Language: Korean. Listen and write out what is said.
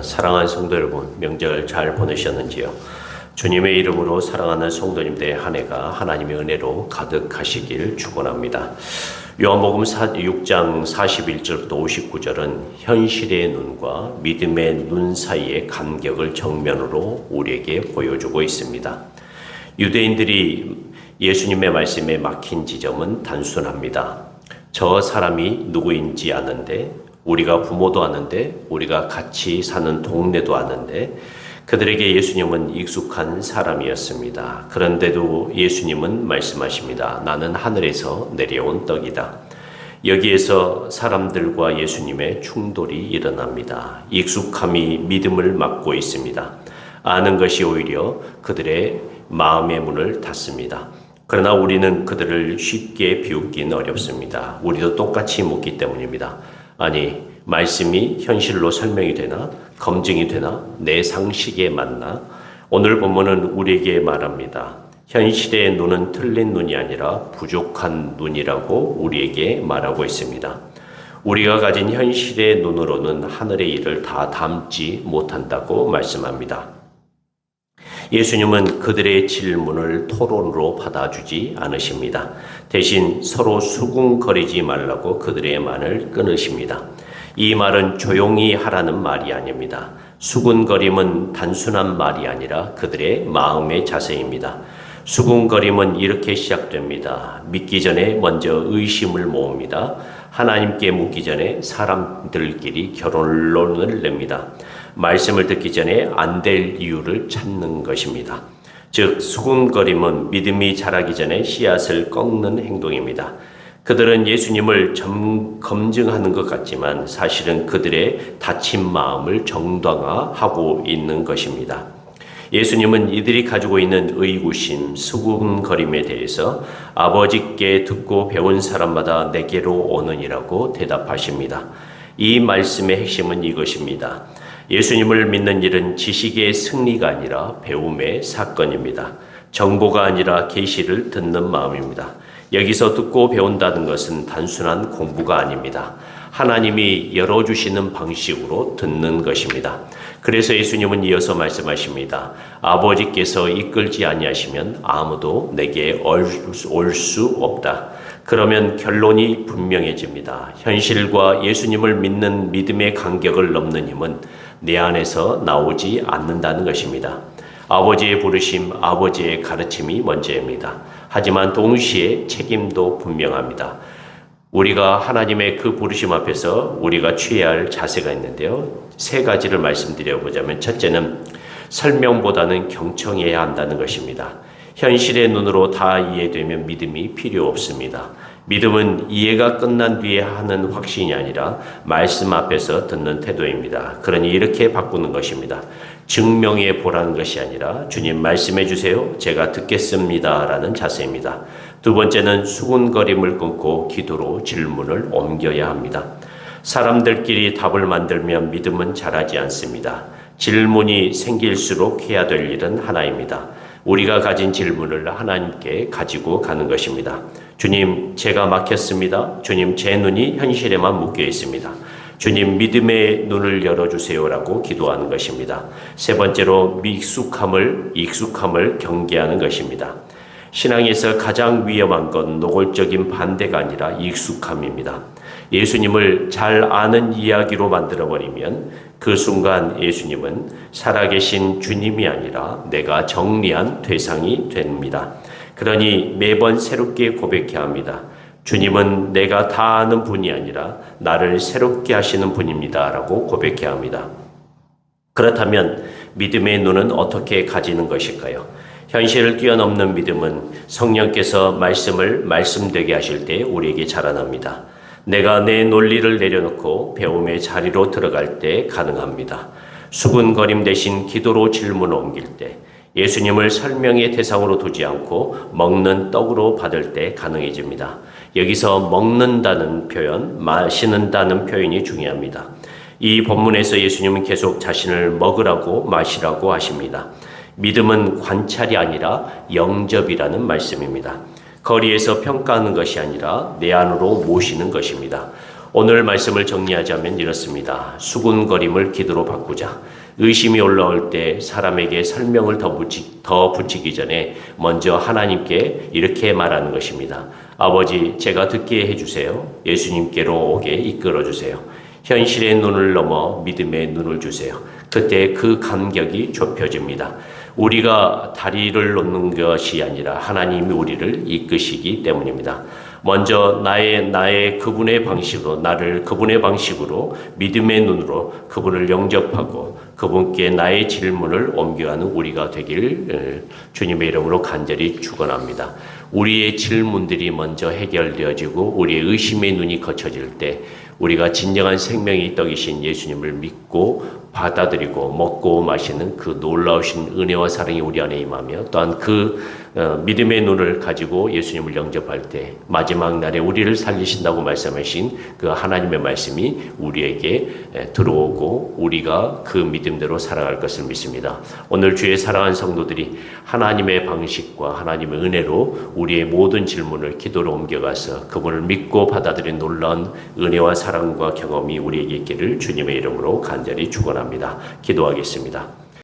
사랑하는 성도 여러분, 명절 잘 보내셨는지요? 주님의 이름으로 사랑하는 성도님들의 한 해가 하나님의 은혜로 가득하시길 축원합니다. 요한복음 6장 41절부터 59절은 현실의 눈과 믿음의 눈 사이의 간격을 정면으로 우리에게 보여주고 있습니다. 유대인들이 예수님의 말씀에 막힌 지점은 단순합니다. 저 사람이 누구인지 아는데, 우리가 부모도 아는데, 우리가 같이 사는 동네도 아는데, 그들에게 예수님은 익숙한 사람이었습니다. 그런데도 예수님은 말씀하십니다. 나는 하늘에서 내려온 떡이다. 여기에서 사람들과 예수님의 충돌이 일어납니다. 익숙함이 믿음을 막고 있습니다. 아는 것이 오히려 그들의 마음의 문을 닫습니다. 그러나 우리는 그들을 쉽게 비웃긴 어렵습니다. 우리도 똑같이 묻기 때문입니다. 아니, 말씀이 현실로 설명이 되나? 검증이 되나? 내 상식에 맞나? 오늘 본문은 우리에게 말합니다. 현실의 눈은 틀린 눈이 아니라 부족한 눈이라고 우리에게 말하고 있습니다. 우리가 가진 현실의 눈으로는 하늘의 일을 다 담지 못한다고 말씀합니다. 예수님은 그들의 질문을 토론으로 받아주지 않으십니다. 대신 서로 수군거리지 말라고 그들의 말을 끊으십니다. 이 말은 조용히 하라는 말이 아닙니다. 수군거림은 단순한 말이 아니라 그들의 마음의 자세입니다. 수군거림은 이렇게 시작됩니다. 믿기 전에 먼저 의심을 모읍니다. 하나님께 묻기 전에 사람들끼리 결론을 냅니다. 말씀을 듣기 전에 안 될 이유를 찾는 것입니다. 즉, 수군거림은 믿음이 자라기 전에 씨앗을 꺾는 행동입니다. 그들은 예수님을 검증하는 것 같지만 사실은 그들의 다친 마음을 정당화하고 있는 것입니다. 예수님은 이들이 가지고 있는 의구심, 수군거림에 대해서 아버지께 듣고 배운 사람마다 내게로 오느니라고 대답하십니다. 이 말씀의 핵심은 이것입니다. 예수님을 믿는 일은 지식의 승리가 아니라 배움의 사건입니다. 정보가 아니라 계시를 듣는 마음입니다. 여기서 듣고 배운다는 것은 단순한 공부가 아닙니다. 하나님이 열어주시는 방식으로 듣는 것입니다. 그래서 예수님은 이어서 말씀하십니다. 아버지께서 이끌지 아니하시면 아무도 내게 올 수 없다. 그러면 결론이 분명해집니다. 현실과 예수님을 믿는 믿음의 간격을 넘는 힘은 내 안에서 나오지 않는다는 것입니다. 아버지의 부르심, 아버지의 가르침이 먼저입니다. 하지만 동시에 책임도 분명합니다. 우리가 하나님의 그 부르심 앞에서 우리가 취해야 할 자세가 있는데요. 세 가지를 말씀드려보자면, 첫째는 설명보다는 경청해야 한다는 것입니다. 현실의 눈으로 다 이해되면 믿음이 필요 없습니다. 믿음은 이해가 끝난 뒤에 하는 확신이 아니라 말씀 앞에서 듣는 태도입니다. 그러니 이렇게 바꾸는 것입니다. 증명해 보라는 것이 아니라 주님 말씀해 주세요. 제가 듣겠습니다. 라는 자세입니다. 두 번째는 수군거림을 끊고 기도로 질문을 옮겨야 합니다. 사람들끼리 답을 만들면 믿음은 자라지 않습니다. 질문이 생길수록 해야 될 일은 하나입니다. 우리가 가진 질문을 하나님께 가지고 가는 것입니다. 주님, 제가 막혔습니다. 주님, 제 눈이 현실에만 묶여 있습니다. 주님, 믿음의 눈을 열어주세요라고 기도하는 것입니다. 세 번째로 익숙함을 경계하는 것입니다. 신앙에서 가장 위험한 건 노골적인 반대가 아니라 익숙함입니다. 예수님을 잘 아는 이야기로 만들어버리면 그 순간 예수님은 살아계신 주님이 아니라 내가 정리한 대상이 됩니다. 그러니 매번 새롭게 고백해야 합니다. 주님은 내가 다 아는 분이 아니라 나를 새롭게 하시는 분입니다. 라고 고백해야 합니다. 그렇다면 믿음의 눈은 어떻게 가지는 것일까요? 현실을 뛰어넘는 믿음은 성령께서 말씀을 말씀되게 하실 때 우리에게 자라납니다. 내가 내 논리를 내려놓고 배움의 자리로 들어갈 때 가능합니다. 수군거림 대신 기도로 질문을 옮길 때, 예수님을 설명의 대상으로 두지 않고 먹는 떡으로 받을 때 가능해집니다. 여기서 먹는다는 표현, 마시는다는 표현이 중요합니다. 이 본문에서 예수님은 계속 자신을 먹으라고 마시라고 하십니다. 믿음은 관찰이 아니라 영접이라는 말씀입니다. 거리에서 평가하는 것이 아니라 내 안으로 모시는 것입니다. 오늘 말씀을 정리하자면 이렇습니다. 수군거림을 기도로 바꾸자. 의심이 올라올 때 사람에게 설명을 더 붙이기 전에 먼저 하나님께 이렇게 말하는 것입니다. 아버지, 제가 듣게 해주세요. 예수님께로 오게 이끌어주세요. 현실의 눈을 넘어 믿음의 눈을 주세요. 그때 그 감격이 좁혀집니다. 우리가 다리를 놓는 것이 아니라 하나님이 우리를 이끄시기 때문입니다. 먼저 나의 그분의 방식으로, 나를 그분의 방식으로 믿음의 눈으로 그분을 영접하고 그분께 나의 질문을 옮겨가는 우리가 되길 주님의 이름으로 간절히 축원합니다. 우리의 질문들이 먼저 해결되어지고 우리의 의심의 눈이 거쳐질 때 우리가 진정한 생명의 떡이신 예수님을 믿고 받아들이고 먹고 마시는 그 놀라우신 은혜와 사랑이 우리 안에 임하며 또한 그 믿음의 눈을 가지고 예수님을 영접할 때 마지막 날에 우리를 살리신다고 말씀하신 그 하나님의 말씀이 우리에게 들어오고 우리가 그 믿음대로 살아갈 것을 믿습니다. 오늘 주의 사랑하는 성도들이 하나님의 방식과 하나님의 은혜로 우리의 모든 질문을 기도로 옮겨가서 그분을 믿고 받아들인 놀라운 은혜와 사랑과 경험이 우리에게 있기를 주님의 이름으로 간절히 축원합니다. 기도하겠습니다.